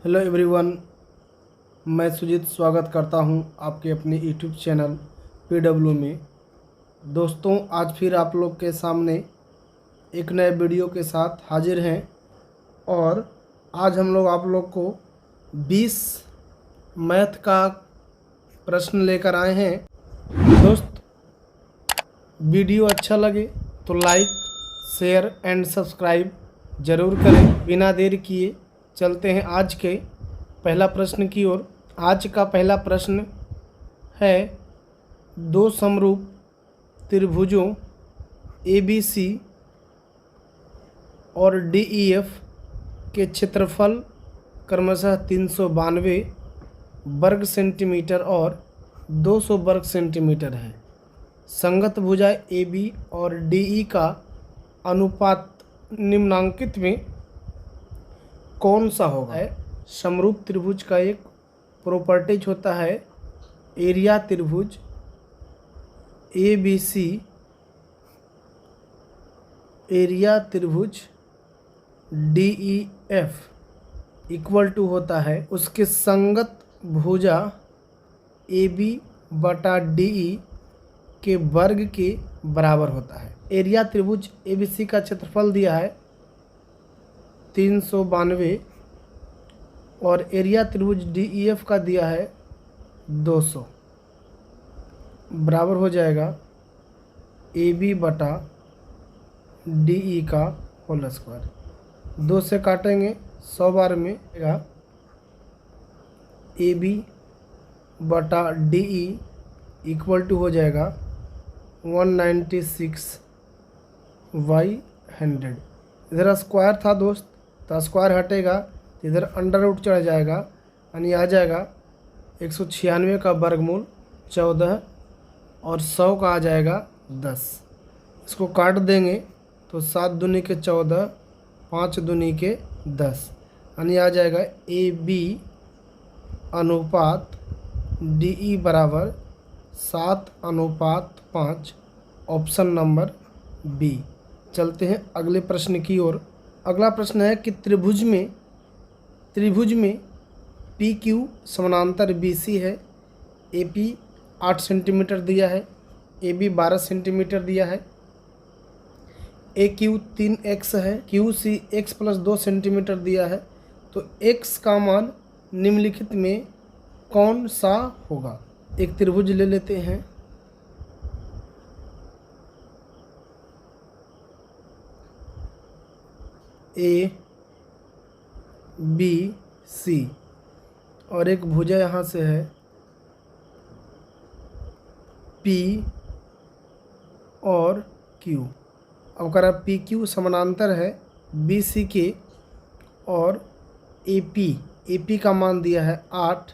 Hello everyone, मैं सुजीत स्वागत करता हूं आपके अपने यूट्यूब चैनल पीडब्ल्यू में। दोस्तों, आज फिर आप लोग के सामने एक नए वीडियो के साथ हाजिर हैं और आज हम लोग आप लोग को 20 मैथ का प्रश्न लेकर आए हैं। दोस्त, वीडियो अच्छा लगे तो लाइक, शेयर एंड सब्सक्राइब ज़रूर करें। बिना देर किए चलते हैं आज के पहला प्रश्न की ओर। आज का पहला प्रश्न है, दो समरूप त्रिभुजों ABC और DEF के क्षेत्रफल क्रमशः 392 वर्ग सेंटीमीटर और 200 वर्ग सेंटीमीटर है। संगत भुजा AB और DE का अनुपात निम्नांकित में कौन सा होगा? समरूप त्रिभुज का एक प्रॉपर्टीज होता है एरिया त्रिभुज ABC, एरिया त्रिभुज DEF इक्वल टू होता है उसके संगत भुजा AB बटा DE के वर्ग के बराबर होता है। एरिया त्रिभुज ABC का क्षेत्रफल दिया है 392 और एरिया त्रिभुज DEF का दिया है 200, बराबर हो जाएगा AB बटा DE का होल स्क्वायर। 2 से काटेंगे 100 बार में AB बटा DE इक्वल टू हो जाएगा 196/100। इधर स्क्वायर था दोस्त, तो स्क्वायर हटेगा तो इधर अंडर रूट चढ़ जाएगा यानी आ जाएगा 196 का वर्गमूल 14 और 100 का आ जाएगा 10। इसको काट देंगे तो 7 दूनी के 14, 5 दूनी के 10 यानी आ जाएगा AB अनुपात DE बराबर 7:5। Option number B. चलते हैं अगले प्रश्न की ओर। अगला प्रश्न है कि त्रिभुज में PQ समानांतर BC है। AP 8 सेंटीमीटर दिया है, AB 12 सेंटीमीटर दिया है, AQ 3x है, QC x + 2 सेंटीमीटर दिया है। तो x का मान निम्नलिखित में कौन सा होगा? एक त्रिभुज ले लेते हैं। ABC और एक भुजा यहाँ से है P और Q। अब कह रहा PQ समानांतर है BC के और AP का मान दिया है 8,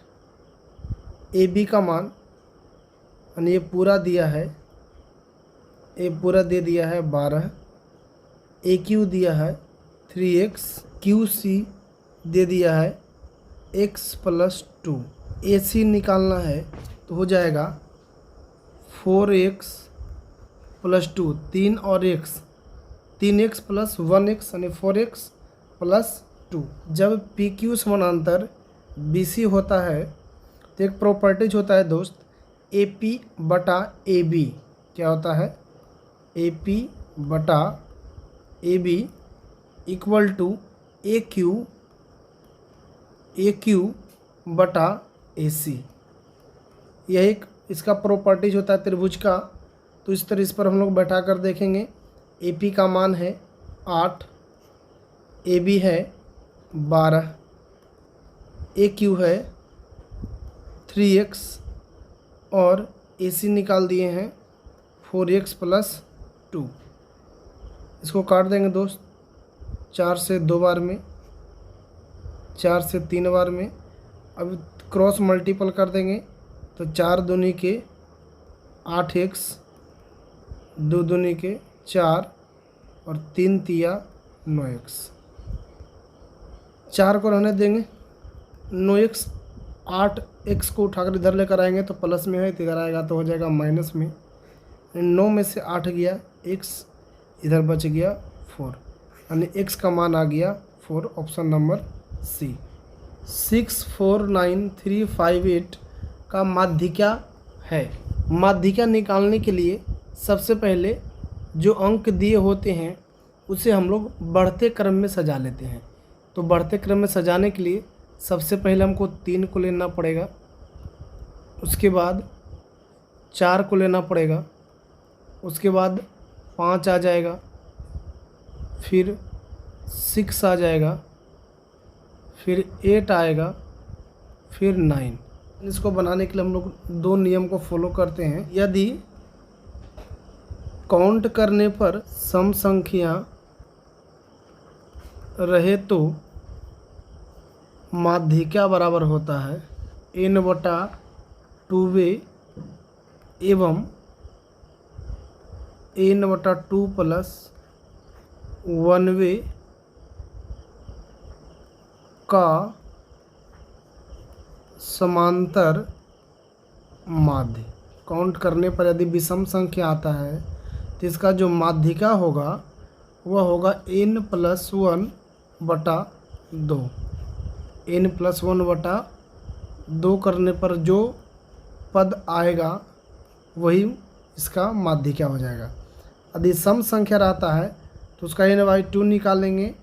AB का मान यानी ये पूरा दिया है, ये पूरा दे दिया है 12, AQ दिया है 3x, QC दे दिया है x + 2। AC निकालना है तो हो जाएगा 4x + 2, 3 और x, 3x + 1x यानी 4x + 2। जब PQ समानांतर BC होता है तो एक प्रॉपर्टीज होता है दोस्त AP बटा AB। क्या होता है? AP बटा AB इक्वल टू AQ बटा AC। यह एक इसका प्रॉपर्टीज होता है त्रिभुज का। तो इस तरह इस पर हम लोग बैठा कर देखेंगे। AP का मान है 8, AB है 12, AQ है 3x और AC निकाल दिए हैं 4x + 2। इसको काट देंगे दोस्त 4 से 2 बार में, 4 से 3 बार में। अब क्रॉस मल्टीपल कर देंगे तो 4 दूनी के 8x, 2 दूनी के 4 और 3 तिया 9x। 4 को रहने देंगे, 9x, 8x को उठाकर इधर लेकर आएंगे तो प्लस में है, इधर आएगा तो हो जाएगा माइनस में। 9 में से 8 गया, x इधर बच गया 4 यानी x का मान आ गया 4। ऑप्शन नंबर सी। 649358 का माध्यिका है। माध्यिका निकालने के लिए सबसे पहले जो अंक दिए होते हैं उसे हम लोग बढ़ते क्रम में सजा लेते हैं। तो बढ़ते क्रम में सजाने के लिए सबसे पहले हमको 3 को लेना पड़ेगा, उसके बाद 4 को लेना पड़ेगा, उसके बाद 5 आ जाएगा, फिर 6 आ जाएगा, फिर 8 आएगा, फिर 9। इसको बनाने के लिए हम लोग 2 नियम को फॉलो करते हैं। यदि काउंट करने पर सम संख्या रहे तो माध्यिका बराबर होता है n/2 एवं n/2 + 1 का समांतर माध्य। काउंट करने पर यदि विषम संख्या आता है तो इसका जो माध्यिका होगा वह होगा n+1/2। n+1/2 करने पर जो पद आएगा वही इसका माध्यिका हो जाएगा। यदि सम संख्या रहता है तो उसका n/2 निकालेंगे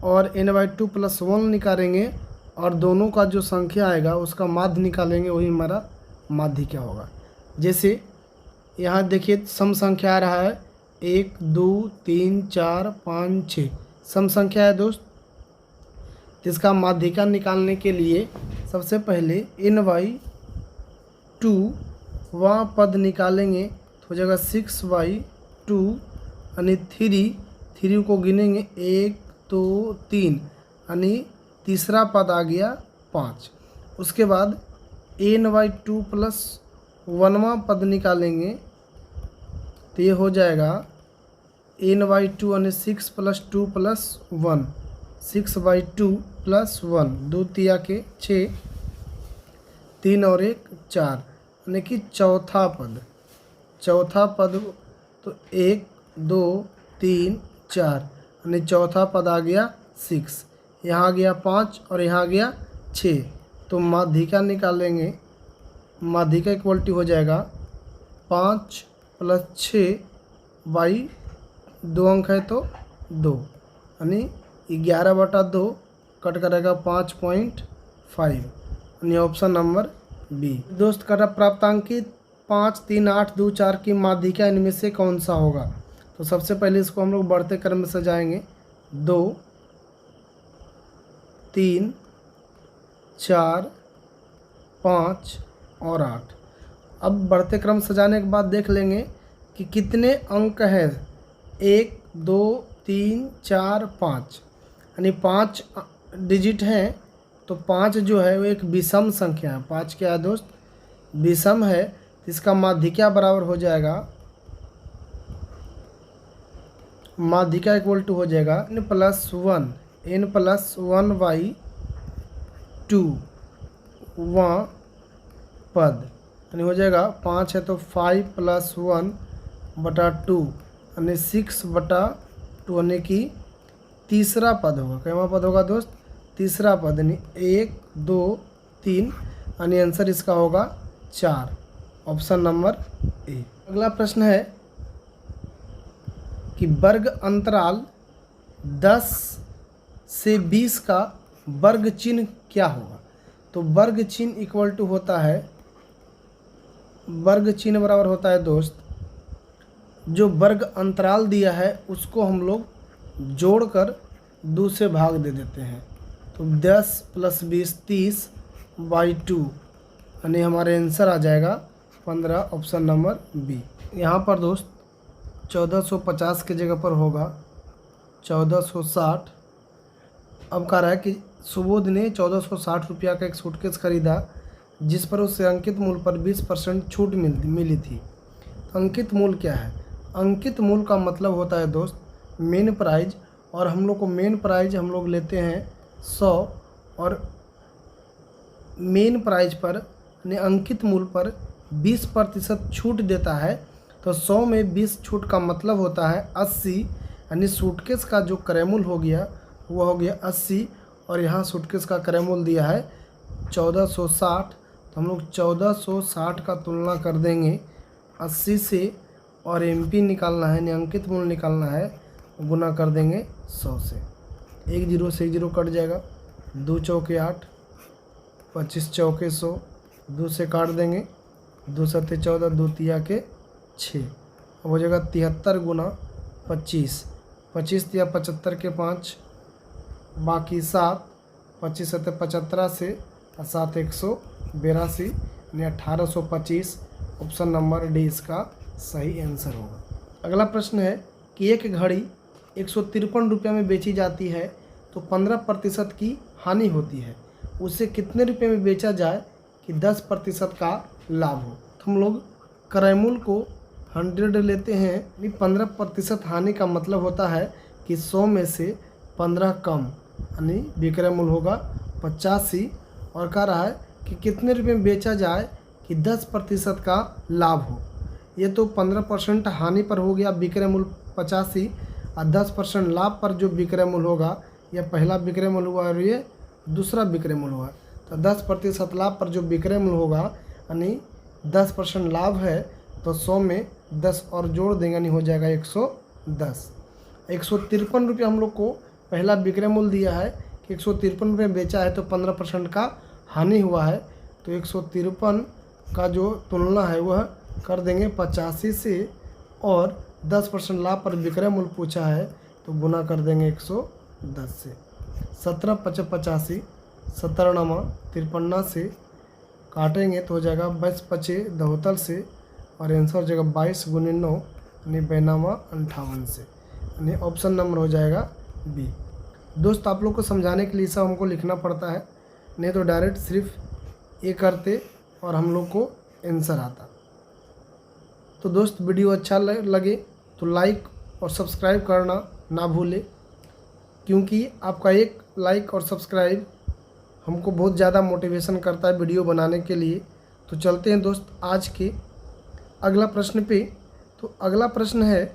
और n/2 + 1 निकालेंगे और दोनों का जो संख्या आएगा उसका माध्य निकालेंगे, वही हमारा माध्यिका होगा। जैसे यहाँ देखिए सम संख्या आ रहा है 1 2 3 4 5 6 सम संख्या है दोस्त। इसका माध्यिका निकालने के लिए सबसे पहले n/2 वहाँ पद निकालेंगे तो हो जाएगा 6/2 यानी 3 को गिनेंगे 1 2 3 यानी तीसरा पद आ गया 5। उसके बाद n/2 + 1वां पद निकालेंगे तो ये हो जाएगा n/2 यानी 6 + 2 + 1 6/2 + 1 2 तिया के 6 3 और 1 4 यानी कि चौथा पद तो 1 2 3 4 यानी चौथा पद आ गया 6। यहाँ आ गया 5 और यहाँ आ गया 6। तो माध्यिका निकालेंगे, माध्यिका इक्वलिटी हो जाएगा 5 + 6/2 अंक है तो 2 यानी 11/2 कट करेगा 5.5 यानी ऑप्शन नंबर बी। दोस्त कर प्राप्तांकित 5 3 8 2 4 की माध्यिका इनमें से कौन सा होगा? तो सबसे पहले इसको हम लोग बढ़ते क्रम में सजाएंगे 2 3 4 5 और 8। अब बढ़ते क्रम सजाने के बाद देख लेंगे कि कितने अंक हैं। 1 2 3 4 5 यानी 5 डिजिट हैं तो 5 जो है वो एक विषम संख्या है। 5 क्या है दोस्त? विषम है। इसका माध्यिका बराबर हो जाएगा, माध्यिका इक्वल टू हो जाएगा n+1/2 वहाँ पद यानी हो जाएगा 5 है तो 5 + 1/2 यानी 6/2 यानी कि तीसरा पद होगा। कैवा पद होगा दोस्त? तीसरा पद यानी 1 2 3 यानी आंसर इसका होगा 4 ऑप्शन नंबर ए। अगला प्रश्न है कि वर्ग अंतराल 10 से 20 का वर्ग चिन्ह क्या होगा? तो वर्ग चिन्ह इक्वल टू होता है, वर्ग चिन्ह बराबर होता है दोस्त, जो वर्ग अंतराल दिया है उसको हम लोग जोड़कर 2 से भाग दे देते हैं। तो 10 + 20 30/2 यानी हमारे आंसर आ जाएगा 15 ऑप्शन नंबर बी। यहाँ पर दोस्त 1450 के जगह पर होगा 1460। अब कह रहा है कि सुबोध ने 1460 रुपया का एक सूटकेस खरीदा जिस पर उसे अंकित मूल्य पर 20% छूट मिली थी। तो अंकित मूल्य क्या है? अंकित मूल्य का मतलब होता है दोस्त मेन प्राइज, और हम लोग को मेन प्राइज हम लोग लेते हैं 100 और मेन प्राइज पर यानी अंकित मूल्य पर 20% छूट देता है। तो 100 में 20 छूट का मतलब होता है 80, यानी सूटकेस का जो क्रय मूल्य हो गया वो हो गया 80 और यहाँ सूटकेस का क्रय मूल्य दिया है 1460। तो हम लोग 1460 का तुलना कर देंगे 80 से, और एमपी निकालना है, यानी अंकित मूल्य निकालना है, गुना कर देंगे 100 से। 1 जीरो से 1 जीरो कट जाएगा, 2 चौके 8, 25 चौके 100, 2 से काट देंगे, 2 सत्ते 14, 2 तिया के 6, अब हो जाएगा 73 गुना 25, 25 तिया 75 के 5, बाकी 7, 25 सत्ते 75 से, और 7 182, यानी 1825। ऑप्शन नंबर डी इसका सही आंसर होगा। अगला प्रश्न है कि एक घड़ी 153 रुपये में बेची जाती है तो 15% की हानि होती है, उसे कितने रुपए में बेचा जाए कि 10% का लाभ हो। तो हम लोग क्रय मूल्य को 100 लेते हैं, यानी 15% हानि का मतलब होता है कि 100 में से 15 कम, यानी विक्रय मूल्य होगा 85, और कह रहा है कि कितने रुपए में बेचा जाए कि 10% का लाभ हो। ये तो 15% हानि पर हो गया विक्रय मूल्य 85, और 10% लाभ पर जो विक्रय मूल्य होगा, यह पहला विक्रय मूल्य हुआ और ये दूसरा विक्रय मूल्य हुआ। तो 10% लाभ पर जो विक्रय मूल्य होगा, यानी 10% लाभ है, तो 100 में 10 और जोड़ देंगे, यानी हो जाएगा 110। 153 रुपये हम लोग को पहला विक्रय मूल्य दिया है कि 153 रुपये बेचा है तो 15% का हानि हुआ है। तो 153 का जो तुलना है वह कर देंगे 85 से, और 10% लाभ पर विक्रय मूल्य पूछा है तो गुना कर देंगे 110 से। 17 पचे 85, 17 नमा 53 से काटेंगे तो हो जाएगा 22 पचे 72 से, और आंसर हो जाएगा 22 गुने 9, यानी 52 से, यानी ऑप्शन नंबर हो जाएगा बी। दोस्त आप लोग को समझाने के लिए सब हमको लिखना पड़ता है, नहीं तो डायरेक्ट सिर्फ ये करते और हम लोग को आंसर आता। तो दोस्त वीडियो अच्छा लगे तो लाइक और सब्सक्राइब करना ना भूले, क्योंकि आपका एक लाइक और सब्सक्राइब हमको बहुत ज़्यादा मोटिवेशन करता है वीडियो बनाने के लिए। तो चलते हैं दोस्त आज के अगला प्रश्न पे। तो अगला प्रश्न है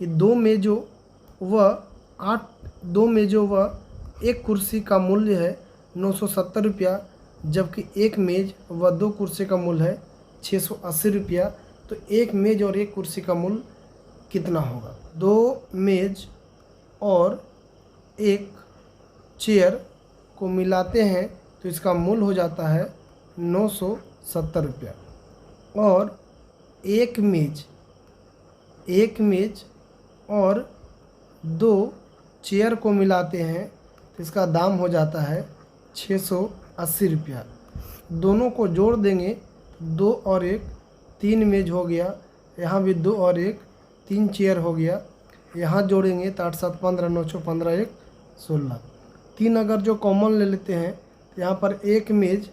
कि दो मेज़ों व एक कुर्सी का मूल्य है 970 रुपया, जबकि एक मेज़ व 2 कुर्सी का मूल्य है 680 रुपया। तो एक मेज़ और एक कुर्सी का मूल्य कितना होगा। 2 मेज़ और एक चेयर को मिलाते हैं तो इसका मूल्य हो जाता है 970 रुपया, और एक मेज़ और 2 चेयर को मिलाते हैं तो इसका दाम हो जाता है 680 रुपया। दोनों को जोड़ देंगे, 2 और 1 3 मेज़ हो गया, यहाँ भी 2 और 1 3 चेयर हो गया, यहाँ जोड़ेंगे तो 8 7 15 9 6 15 1 16। 3 अगर जो कॉमन ले लेते हैं तो यहाँ पर एक मेज़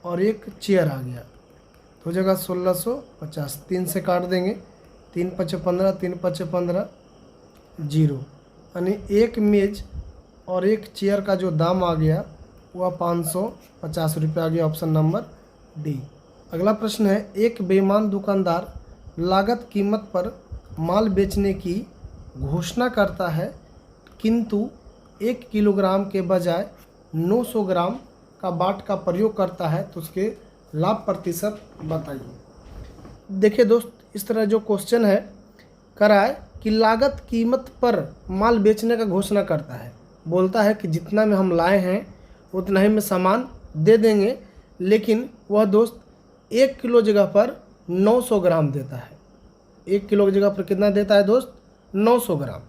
और एक चेयर आ गया तो हो जाएगा 1650। 3 से काट देंगे, 3 पचे 15, 3 पचे 15, 0, यानी एक मेज़ और एक चेयर का जो दाम आ गया वह 550 रुपये आ गया। Option number D. अगला प्रश्न है एक बेईमान दुकानदार लागत कीमत पर माल बेचने की घोषणा करता है, किंतु 1 किलोग्राम के बजाय 900 ग्राम का बाट का प्रयोग करता है, तो उसके लाभ प्रतिशत बताइए। देखिए दोस्त, इस तरह जो क्वेश्चन है करा है कि लागत कीमत पर माल बेचने का घोषणा करता है, बोलता है कि जितना में हम लाए हैं उतना ही में सामान दे देंगे, लेकिन वह दोस्त 1 किलो जगह पर 900 ग्राम देता है। 1 किलो की जगह पर कितना देता है दोस्त, 900 ग्राम,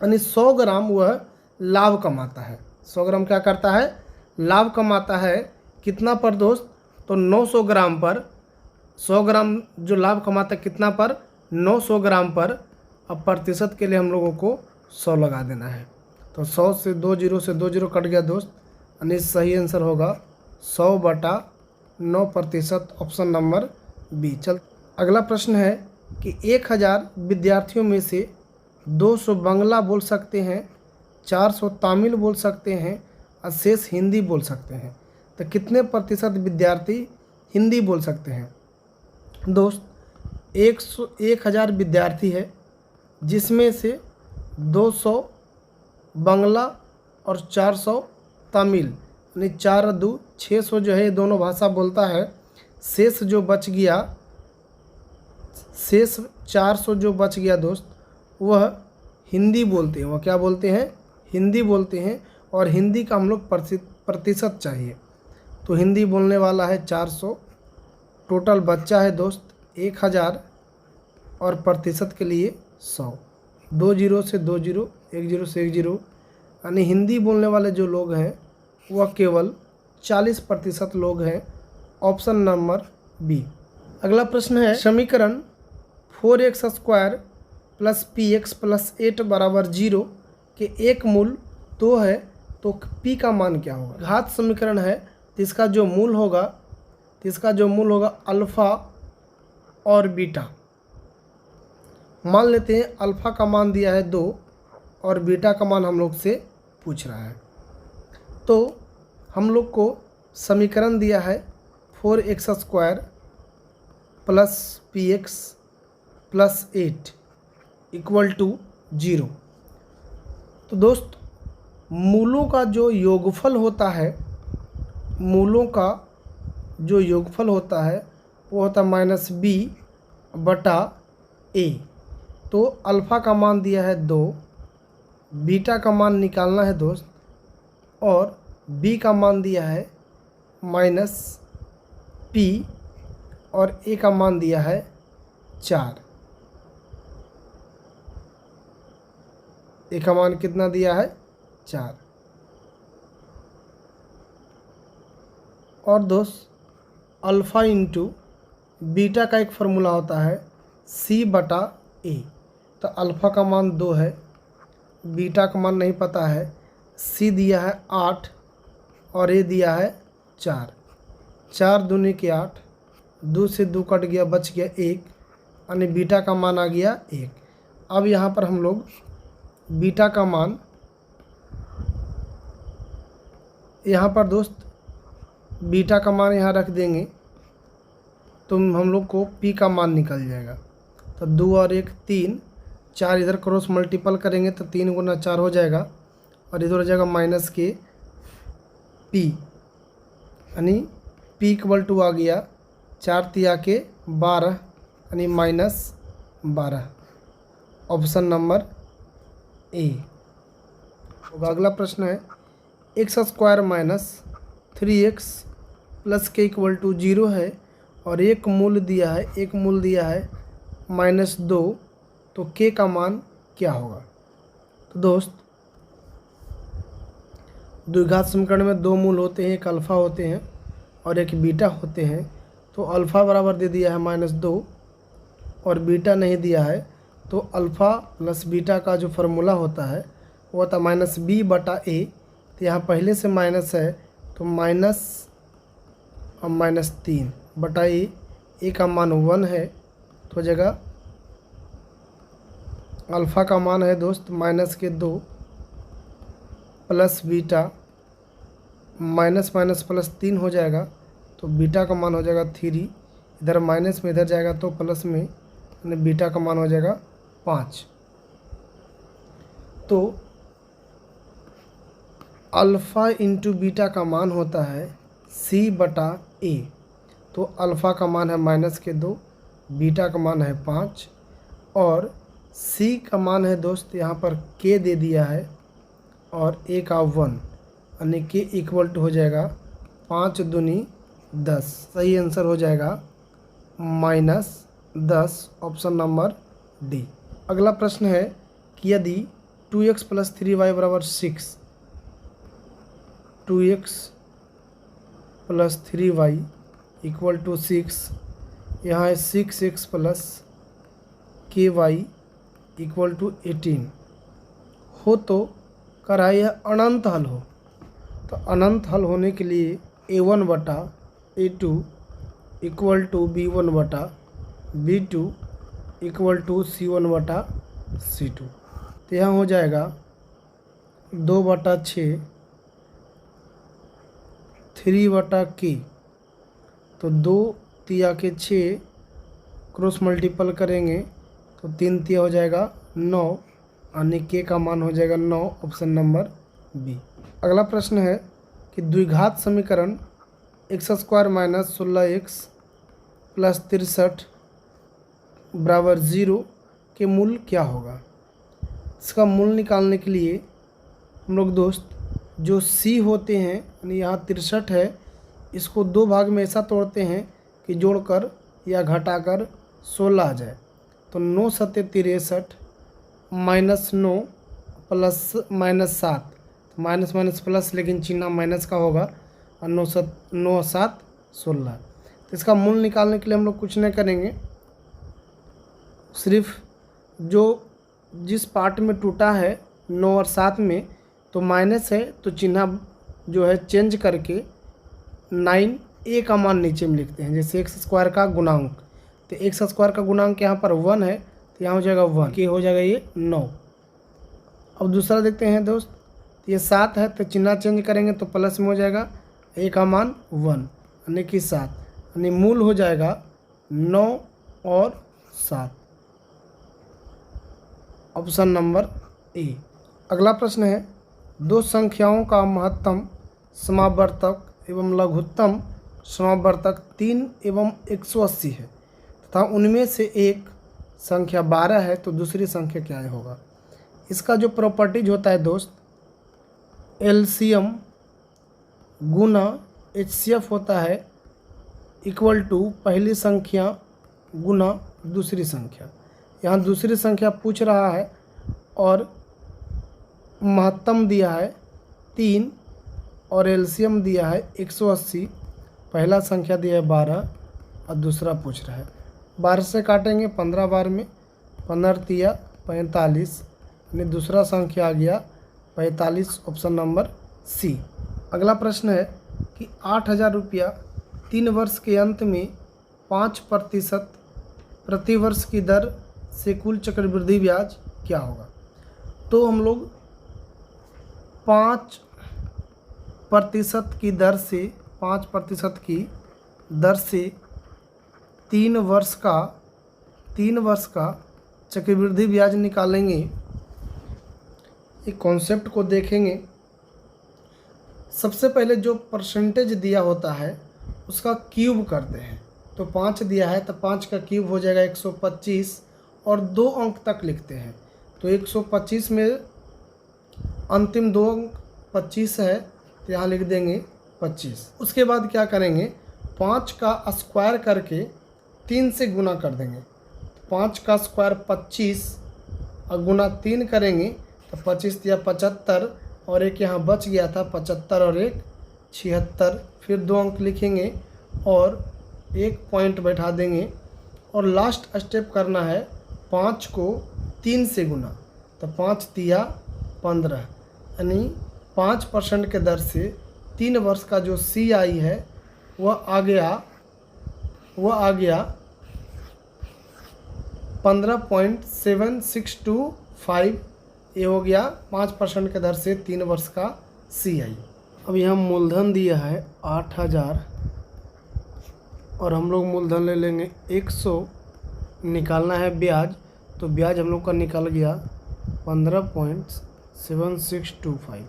यानी 100 ग्राम वह लाभ कमाता है। 100 ग्राम क्या करता है, लाभ कमाता है। कितना पर दोस्त, तो 900 ग्राम पर। 100 ग्राम जो लाभ कमाता है कितना पर, 900 ग्राम पर। अब प्रतिशत के लिए हम लोगों को 100 लगा देना है, तो 100 से 2 जीरो से 2 जीरो कट गया दोस्त, यानी सही आंसर होगा 100/9%, ऑप्शन नंबर बी। चल अगला प्रश्न है कि 1000 विद्यार्थियों में से 200 बांग्ला बोल सकते हैं, 400 तमिल बोल सकते हैं और शेष हिंदी बोल सकते हैं, तो कितने प्रतिशत विद्यार्थी हिंदी बोल सकते हैं। दोस्त 1000 विद्यार्थी है, जिसमें से 200 बांग्ला और 400 तमिल, यानी 4 2 600 जो है ये दोनों भाषा बोलता है। शेष जो बच गया, शेष 400 जो बच गया दोस्त, वह हिंदी बोलते हैं। वह क्या बोलते हैं? हिंदी बोलते हैं। और हिंदी का हम लोग प्रतिशत चाहिए, तो हिंदी बोलने वाला है 400। टोटल बच्चा है दोस्त 1000 और प्रतिशत के लिए 100। 2 0 से 2 0, 1 0 से 1 0, यानी हिंदी बोलने वाले जो लोग हैं वह केवल 40% लोग हैं। Option number B. अगला प्रश्न है, समीकरण 4x² + px + 8 = 0 के एक मूल 2 है, तो p का मान क्या होगा? घात समीकरण है, तो इसका जो मूल होगा अल्फ़ा और बीटा। मान लेते हैं अल्फ़ा का मान दिया है 2 और बीटा का मान हम लोग से पूछ रहा है। तो हम लोग को समीकरण दिया है 4x² + px + 8 = 0। तो दोस्त मूलों का जो योगफल होता है, वो होता है -b/a। तो अल्फ़ा का मान दिया है 2, बीटा का मान निकालना है दोस्त, और b का मान दिया है -p और a का मान दिया है 4। a का मान कितना दिया है? 4। और दोस्त अल्फ़ा इंटू बीटा का एक फार्मूला होता है c/a। तो अल्फ़ा का मान 2 है, बीटा का मान नहीं पता है, c दिया है 8 और a दिया है 4। 4 दूनी के 8, 2 से 2 कट गया, बच गया 1, यानी बीटा का मान आ गया 1। अब यहाँ पर हम लोग बीटा का मान, यहाँ पर दोस्त बीटा का मान यहाँ रख देंगे तो हम लोग को p का मान निकल जाएगा। तो 2 और 1 3, 4 इधर क्रॉस मल्टीपल करेंगे तो 3 × 4 हो जाएगा, और इधर हो जाएगा -p, यानी p = आ गया 4 तिया के 12, यानी -12। Option number A. अगला प्रश्न है, x² - 3x + k = 0 है और एक मूल दिया है -2, तो k का मान क्या होगा? तो दोस्त द्विघात समीकरण में 2 मूल होते हैं, एक अल्फ़ा होते हैं और एक बीटा होते हैं। तो अल्फ़ा बराबर दे दिया है -2 और बीटा नहीं दिया है, तो अल्फ़ा प्लस बीटा का जो फार्मूला होता है वो होता है -b/a। तो यहाँ पहले से माइनस है, तो माइनस और -3/a। a का मान 1 है, तो हो जाएगा अल्फ़ा का मान है दोस्त -2 प्लस बीटा, -+3 हो जाएगा, तो बीटा का मान हो जाएगा 3। इधर माइनस में इधर जाएगा तो प्लस में, यानी बीटा का मान हो जाएगा 5। तो अल्फ़ा इंटू बीटा का मान होता है c/a। तो अल्फ़ा का मान है -2, बीटा का मान है 5 और c का मान है दोस्त यहाँ पर k दे दिया है और a का 1, यानी k = हो जाएगा 5 दूनी 10। सही आंसर हो जाएगा -10, ऑप्शन नंबर डी। अगला प्रश्न है कि यदि 2x + 3y = 6, 2x + 3y = 6, यहाँ है 6x + ky = 18 हो, तो करा यह अनंत हल हो। तो अनंत हल होने के लिए a1/a2 = b1/b2 = c1/c2। तो यहाँ हो जाएगा 2/6 3/k। तो 2 तिया के 6 क्रॉस मल्टीपल करेंगे तो 3 तिया हो जाएगा 9, यानी k का मान हो जाएगा 9, ऑप्शन नंबर बी। अगला प्रश्न है कि द्विघात समीकरण x² माइनस 16x प्लस 63 बराबर 0 के मूल क्या होगा। इसका मूल निकालने के लिए हम लोग दोस्त जो c होते हैं यानी यहाँ 63 है, इसको दो भाग में ऐसा तोड़ते हैं कि जोड़कर या घटाकर 16 आ जाए। तो 9 सत्ते 63 minus 9 plus minus 7, minus minus plus लेकिन चिन्ह माइनस का होगा, और 9 7 16। तो इसका मूल निकालने के लिए हम लोग कुछ नहीं करेंगे, सिर्फ जो जिस पार्ट में टूटा है 9 और 7 में तो माइनस है, तो चिन्ह जो है चेंज करके 9 a का मान नीचे में लिखते हैं। जैसे x² का गुणांक, तो x² का गुणांक यहाँ पर 1 है, तो यहाँ हो जाएगा 1 के हो जाएगा ये 9। अब दूसरा देखते हैं दोस्त, ये 7 है तो चिन्ह चेंज करेंगे तो प्लस में हो जाएगा, a का मान 1 यानी कि 7, यानी मूल हो जाएगा 9 और 7, ऑप्शन नंबर ए। अगला प्रश्न है, दो संख्याओं का महत्तम समावर्तक एवं लघुत्तम समावर्तक 3 एवं 180 है तथा उनमें से एक संख्या 12 है, तो दूसरी संख्या क्या होगा। इसका जो प्रॉपर्टीज होता है दोस्त, एलसीएम गुना HCF होता है इक्वल टू पहली संख्या गुना दूसरी संख्या। यहाँ दूसरी संख्या पूछ रहा है और महत्तम दिया है 3 और एलसीएम दिया है 180, पहला संख्या दिया है 12 और दूसरा पूछ रहा है। 12 से काटेंगे 15 बार में, 15 तिया 45, यानी दूसरा संख्या आ गया 45, ऑप्शन नंबर सी। अगला प्रश्न है कि 8,000 रुपया 3 वर्ष के अंत में 5% प्रतिवर्ष की दर से कुल चक्रवृद्धि ब्याज क्या होगा। तो हम लोग 5% की दर से 5% की दर से 3 वर्ष का चक्रवृद्धि ब्याज निकालेंगे। एक कॉन्सेप्ट को देखेंगे। सबसे पहले जो परसेंटेज दिया होता है उसका क्यूब करते हैं। तो 5 दिया है तो 5 का क्यूब हो जाएगा 125 और 2 अंक तक लिखते हैं। तो 125 में अंतिम 2 अंक 25 है, तो यहाँ लिख देंगे 25। उसके बाद क्या करेंगे, 5 का स्क्वायर करके 3 से गुना कर देंगे। 5 का स्क्वायर 25 और गुना 3 करेंगे तो 25 या 75 और एक यहाँ बच गया था 75 और एक 76। फिर 2 अंक लिखेंगे और एक पॉइंट बैठा देंगे और लास्ट स्टेप करना है 5 को 3 से गुना। तो 5 तिया 15, यानी 5% के दर से 3 वर्ष का जो CI है वह आ गया 15.7625। ये हो गया 5% के दर से 3 वर्ष का CI। अब यहाँ मूलधन दिया है 8,000 और हम लोग मूलधन ले लेंगे 100, निकालना है ब्याज। तो ब्याज हम लोग का निकल गया 15.7625।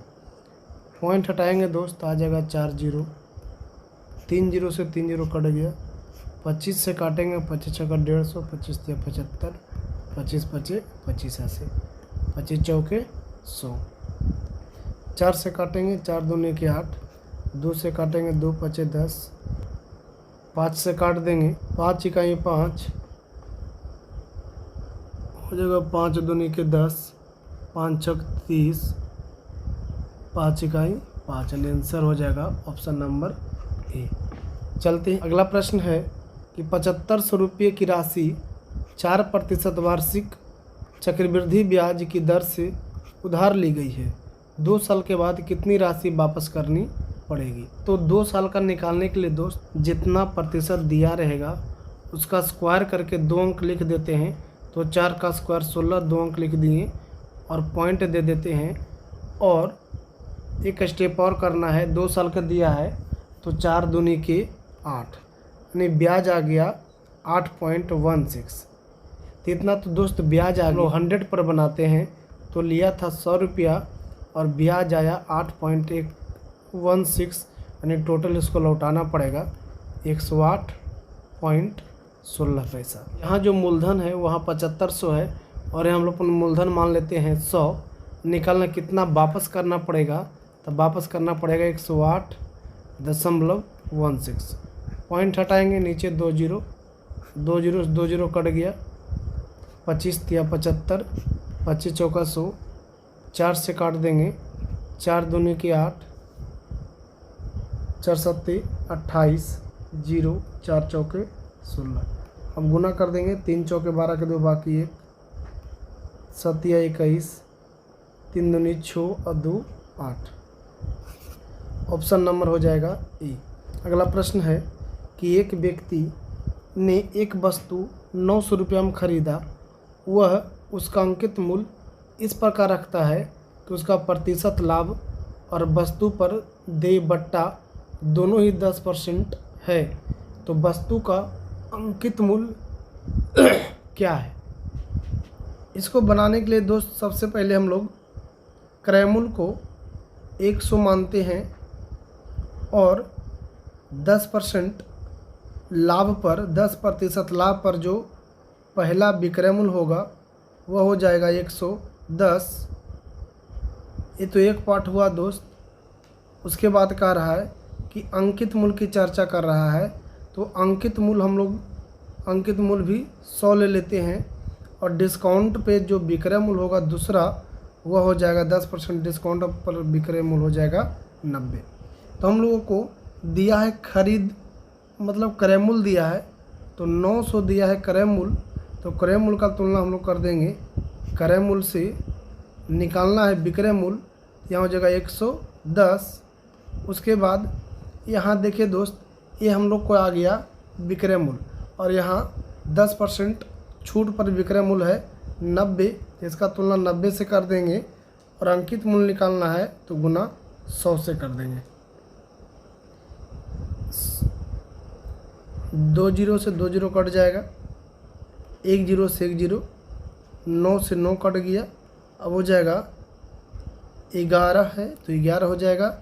पॉइंट हटाएंगे दोस्त, आ जाएगा 4 0, 3 0 से 3 0 कट गया। 25 से काटेंगे, 25 का 150, 25 या 75, 25 25 25 ऐसे, 25 चौके 100। 4 से काटेंगे, 4 दूनी के 8, 2 से काटेंगे 2 5 10, 5 से काट देंगे, 5 इकाई 5 हो जाएगा, 5 दूनी के 10, 5 छक 30, 5 इकाई 5। आंसर हो जाएगा ऑप्शन नंबर ए। चलते हैं, अगला प्रश्न है कि 7500 रुपये की राशि 4% वार्षिक चक्रवृद्धि ब्याज की दर से उधार ली गई है। 2 साल के बाद कितनी राशि वापस करनी पड़ेगी। तो 2 साल का निकालने के लिए दोस्त जितना प्रतिशत दिया रहेगा उसका स्क्वायर करके 2 अंक लिख देते हैं। तो 4 का स्क्वायर 16, 2 अंक लिख दिए और पॉइंट दे देते हैं। और एक स्टेप और करना है, 2 साल का दिया है तो 4 दूनी के 8, यानी ब्याज आ गया 8.16। तो इतना तो दोस्त ब्याज आ गया। 100 पर बनाते हैं तो लिया था 100 रुपया और ब्याज आया 0.16 यानी टोटल इसको लौटाना पड़ेगा 108.16 पैसा। यहाँ जो मूलधन है वहाँ 7500 है और यहाँ हम लोग मूलधन मान लेते हैं 100। निकालना कितना वापस करना पड़ेगा, तब वापस करना पड़ेगा 108.16। पॉइंट हटाएंगे, नीचे 2 जीरो, 2 जीरो 2 जीरो कट गया, 25 या 75, 25 चौका 100, 4 से काट देंगे, 4 दूनी की 8, 4 सत्ती 28, 0, 4 चौके 16। अब गुना कर देंगे, 3 चौके 12 के 2 बाकी 1, 7 या 21, 3 दूनी 6 और 2 8। ऑप्शन नंबर हो जाएगा ए। अगला प्रश्न है कि एक व्यक्ति ने एक वस्तु 900 रुपये में खरीदा, वह उसका अंकित मूल्य इस प्रकार रखता है कि उसका प्रतिशत लाभ और वस्तु पर देय बट्टा दोनों ही 10% है, तो वस्तु का अंकित मूल्य क्या है। इसको बनाने के लिए दोस्त सबसे पहले हम लोग क्रय मूल्य को 100 मानते हैं और 10% लाभ पर 10% लाभ पर जो पहला विक्रय मूल्य होगा वह हो जाएगा 110। ये तो एक पार्ट हुआ दोस्त। उसके बाद कह रहा है कि अंकित मूल्य की चर्चा कर रहा है, तो अंकित मूल्य हम लोग अंकित मूल्य भी 100 ले लेते हैं और डिस्काउंट पे जो विक्रय मूल्य होगा दूसरा वह हो जाएगा 10% डिस्काउंट पर विक्रय मूल्य हो जाएगा 90। तो हम लोगों को दिया है खरीद मतलब क्रय मूल्य दिया है, तो 900 दिया है क्रय मूल्य, तो क्रय मूल्य का तुलना हम लोग कर देंगे क्रय मूल्य से। निकालना है विक्रय मूल्य, यहाँ हो जाएगा 110। उसके बाद यहाँ देखिए दोस्त, ये हम लोग को आ गया विक्रय मूल्य और यहाँ 10% छूट पर विक्रय मूल्य है 90, इसका तुलना 90 से कर देंगे और अंकित मूल्य निकालना है तो गुना 100 से कर देंगे। 2 जीरो से 2 जीरो कट जाएगा, 1 जीरो से 1 जीरो, 9 से 9 कट गया, अब हो जाएगा 11 है तो 11 हो जाएगा,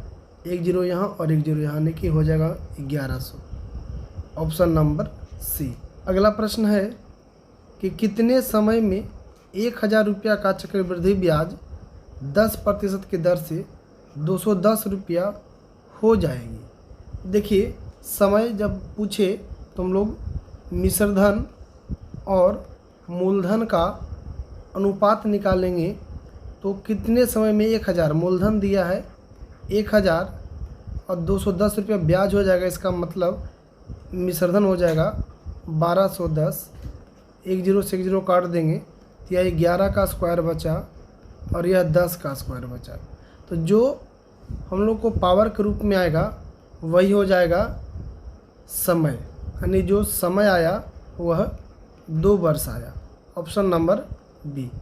1 जीरो यहाँ और 1 जीरो यहाँ, यानी कि हो जाएगा 1100। Option number C. अगला प्रश्न है कि कितने समय में 1000 रुपया का चक्रवृद्धि ब्याज 10% की दर से 210 रुपया हो जाएगी। देखिए समय जब पूछे तो हम लोग मिश्रधन और मूलधन का अनुपात निकालेंगे, तो कितने समय में 1000 मूलधन दिया है 1000 और 210 रुपया ब्याज हो जाएगा, इसका मतलब मिश्रधन हो जाएगा 1210। 1 जीरो से 1 जीरो काट देंगे तो यह 11 का स्क्वायर बचा और यह 10 का स्क्वायर बचा, तो जो हम लोग को पावर के रूप में आएगा वही हो जाएगा समय, यानी जो समय आया वह 2 वर्ष आया। Option number B.